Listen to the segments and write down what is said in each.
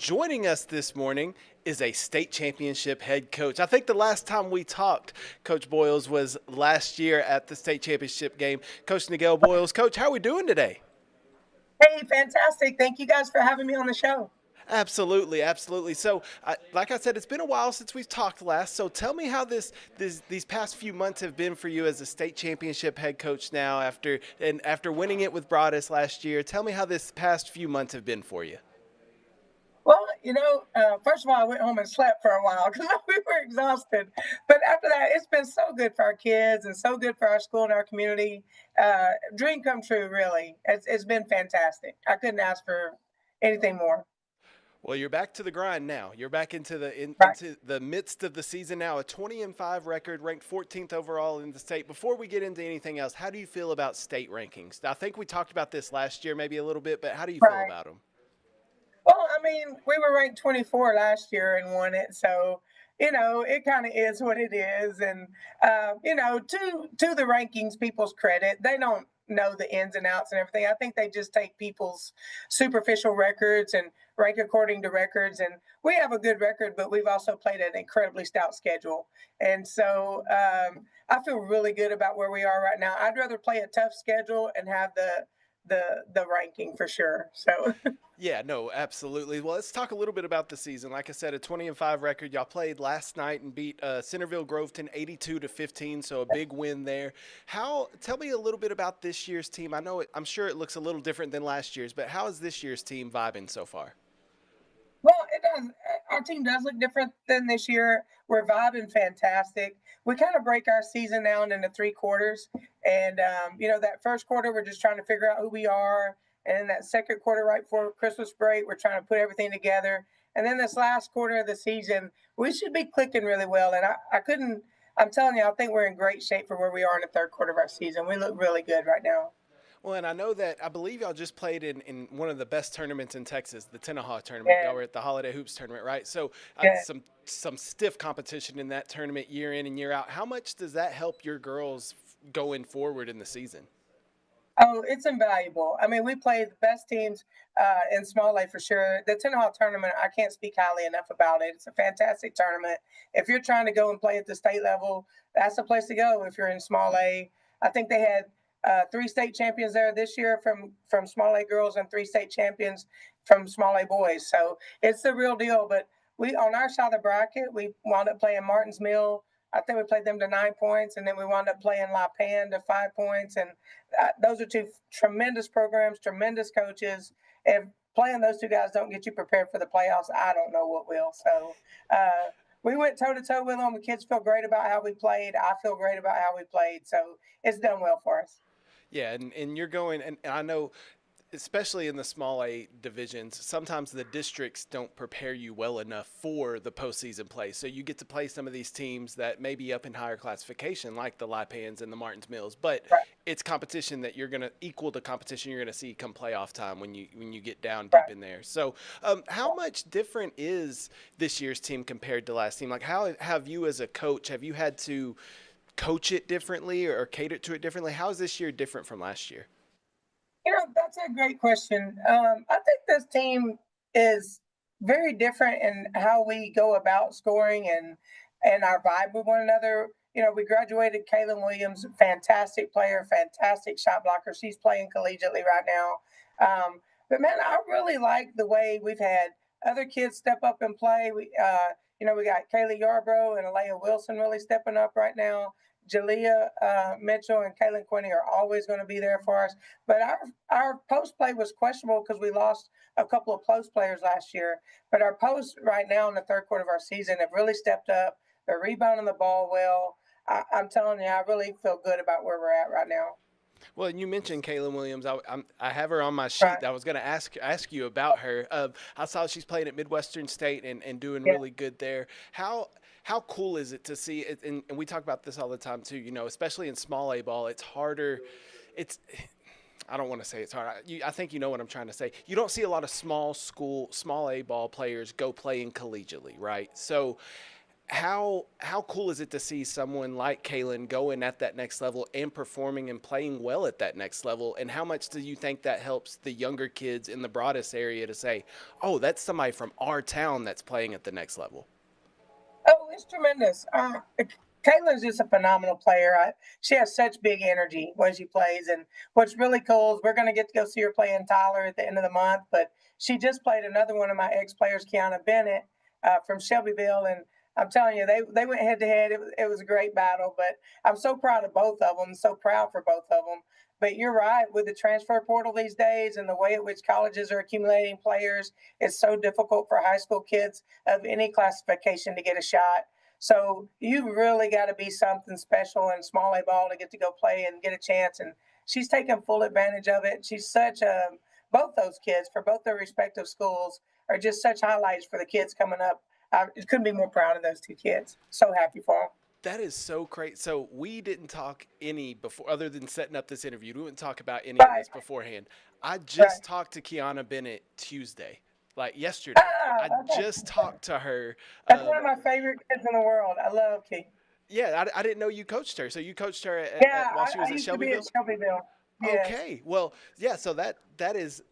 Joining us this morning is a state championship head coach. I think the last time we talked, Coach Boyles, was last year at the state championship game. Coach Nigel Boyles. Coach, how are we doing today? Hey, fantastic. Thank you guys for having me on the show. Absolutely, absolutely. So, like I said, it's been a while since we've talked last. So, tell me how these past few months have been for you as a state championship head coach now. After winning it with Broaddus last year, tell me how this past few months have been for you. Well, first of all, I went home and slept for a while because we were exhausted. But after that, it's been so good for our kids and so good for our school and our community. Dream come true, really. It's been fantastic. I couldn't ask for anything more. Well, you're back to the grind now. You're back Right. into the midst of the season now. A 20-5 record, ranked 14th overall in the state. Before we get into anything else, how do you feel about state rankings? I think we talked about this last year, maybe a little bit, but how do you feel Right. about them? Well, I mean, we were ranked 24 last year and won it, so it kind of is what it is. And to the rankings, people's credit, they don't know the ins and outs and everything. I think they just take people's superficial records and rank according to records. And we have a good record, but we've also played an incredibly stout schedule. And so I feel really good about where we are right now. I'd rather play a tough schedule and have the ranking for sure. So. Yeah, no, absolutely. Well, let's talk a little bit about the season. Like I said, a 20-5 record. Y'all played last night and beat Centerville Groveton 82-15, so a big win there. Tell me a little bit about this year's team. I'm sure it looks a little different than last year's, but how is this year's team vibing so far? Well, it does. Our team does look different than this year. We're vibing fantastic. We kind of break our season down into three quarters. And, that first quarter, we're just trying to figure out who we are. And then that second quarter, right before Christmas break, we're trying to put everything together. And then this last quarter of the season, we should be clicking really well. And I'm telling you, I think we're in great shape for where we are in the third quarter of our season. We look really good right now. Well, and I believe y'all just played in one of the best tournaments in Texas, the Tenaha tournament. Yeah, Y'all were at the Holiday Hoops tournament, right? So yeah. some stiff competition in that tournament year in and year out. How much does that help your girls going forward in the season? Oh, it's invaluable. I mean, we play the best teams in Small A for sure. The 10 Hall tournament, I can't speak highly enough about it. It's a fantastic tournament. If you're trying to go and play at the state level, that's the place to go if you're in Small A. I think they had three state champions there this year from Small A girls and three state champions from Small A boys. So it's the real deal. But we on our side of the bracket, we wound up playing Martins Mill. I think we played them to 9 points, and then we wound up playing La Pan to 5 points. And those are two tremendous programs, tremendous coaches. If playing those two guys don't get you prepared for the playoffs, I don't know what will. So we went toe to toe with them. The kids feel great about how we played. I feel great about how we played. So it's done well for us. Yeah, and you're going, and I know, especially in the small A divisions, sometimes the districts don't prepare you well enough for the postseason play. So you get to play some of these teams that may be up in higher classification, like the Lipans and the Martins Mills, but Right, it's competition that you're going to equal the competition you're going to see come playoff time when you get down deep right. in there. So, how much different is this year's team compared to last team? Like, how have you as a coach have you had to coach it differently or cater to it differently? How is this year different from last year? That's a great question. I think this team is very different in how we go about scoring and our vibe with one another. We graduated Kaylin Williams, fantastic player, fantastic shot blocker. She's playing collegiately right now. But man, I really like the way we've had other kids step up and play. We got Kaylee Yarbrough and Alea Wilson really stepping up right now. Jalea Mitchell and Kaylin Quinney are always going to be there for us. But our post play was questionable because we lost a couple of post players last year. But our posts right now in the third quarter of our season have really stepped up. They're rebounding the ball well. I'm telling you, I really feel good about where we're at right now. Well, you mentioned Kaylin Williams. I have her on my Right. sheet. I was going to ask you about her. I saw she's playing at Midwestern State and doing Yeah. really good there. How cool is it to see it? And we talk about this all the time too. Especially in small A ball, it's harder. It's I don't want to say it's hard. I think you know what I'm trying to say. You don't see a lot of small A ball players go playing collegiately, right? So how cool is it to see someone like Kaylin going at that next level and performing and playing well at that next level? And how much do you think that helps the younger kids in the Broaddus area to say, oh, that's somebody from our town that's playing at the next level? Oh, it's tremendous. Kayla's just a phenomenal player. She has such big energy when she plays. And what's really cool is we're going to get to go see her play in Tyler at the end of the month. But she just played another one of my ex players, Kiana Bennett, from Shelbyville. And I'm telling you, they went head to head. It was a great battle. But I'm so proud of both of them, so proud for both of them. But you're right, with the transfer portal these days and the way at which colleges are accumulating players, it's so difficult for high school kids of any classification to get a shot. So you really got to be something special in small A ball to get to go play and get a chance. And she's taken full advantage of it. She's such a both those kids for both their respective schools are just such highlights for the kids coming up. I couldn't be more proud of those two kids. So happy for them. That is so great. So we didn't talk any before, other than setting up this interview. We didn't talk about any of Right, this beforehand. I right. just talked to Kiana Bennett Tuesday, like yesterday. I Okay. just talked to her. That's one Um, of my favorite kids in the world. I love Key. yeah, I didn't know you coached her. So you coached her Yeah, while she I was at used to be at Shelbyville. Shelbyville. Yes. Okay. Well, yeah, so that is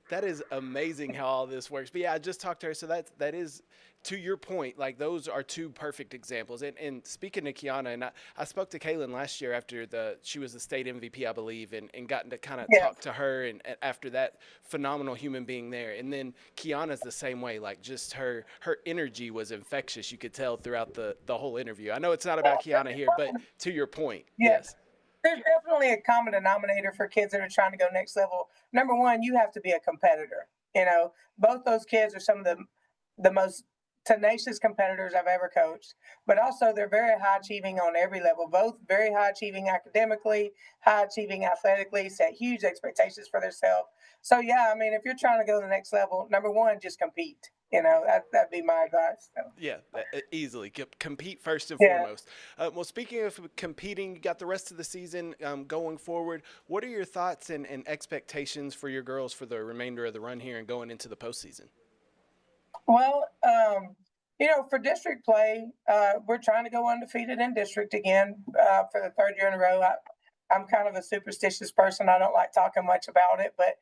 amazing how all this works. But yeah, I just talked to her, so that is to your point, like those are two perfect examples. And speaking to Kiana, and I spoke to Kaylin last year after she was the state MVP, I believe, and gotten to kind of talk Yes. to her and after that phenomenal human being there. And then Kiana's the same way, like just her energy was infectious. You could tell throughout the whole interview. I know it's not about Kiana here, but to your point, Yes. yes. There's definitely a common denominator for kids that are trying to go next level. Number one, you have to be a competitor. Both those kids are some of the most tenacious competitors I've ever coached, but also they're very high achieving on every level, both very high achieving academically, high achieving athletically, set huge expectations for themselves. So yeah, I mean, if you're trying to go to the next level, number one, just compete. That'd be my advice. So, Yeah, easily compete first and yeah. foremost. Well, speaking of competing, you got the rest of the season going forward. What are your thoughts and expectations for your girls for the remainder of the run here and going into the postseason? Well, for district play, we're trying to go undefeated in district again for the third year in a row. I'm kind of a superstitious person. I don't like talking much about it, but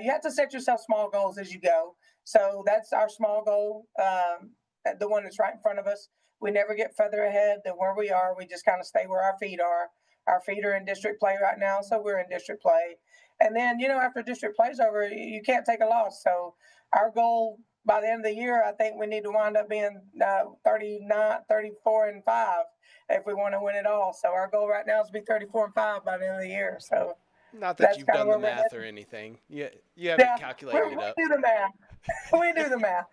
you have to set yourself small goals as you go. So that's our small goal, the one that's right in front of us. We never get further ahead than where we are. We just kind of stay where our feet are. Our feet are in district play right now, so we're in district play. And then, after district play's over, you can't take a loss. So our goal by the end of the year, I think we need to wind up being 39, 34, and 5 if we want to win it all. So our goal right now is to be 34 and 5 by the end of the year. So Not that that's you've kind of done the where we're math or headed. anything. You haven't Yeah, we, calculated it we up. do the math. We do the math.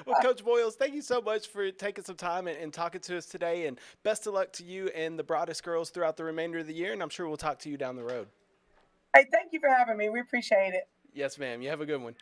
Well, Coach Boyles, thank you so much for taking some time and talking to us today. And best of luck to you and the Broaddus girls throughout the remainder of the year. And I'm sure we'll talk to you down the road. Hey, thank you for having me. We appreciate it. Yes, ma'am. You have a good one.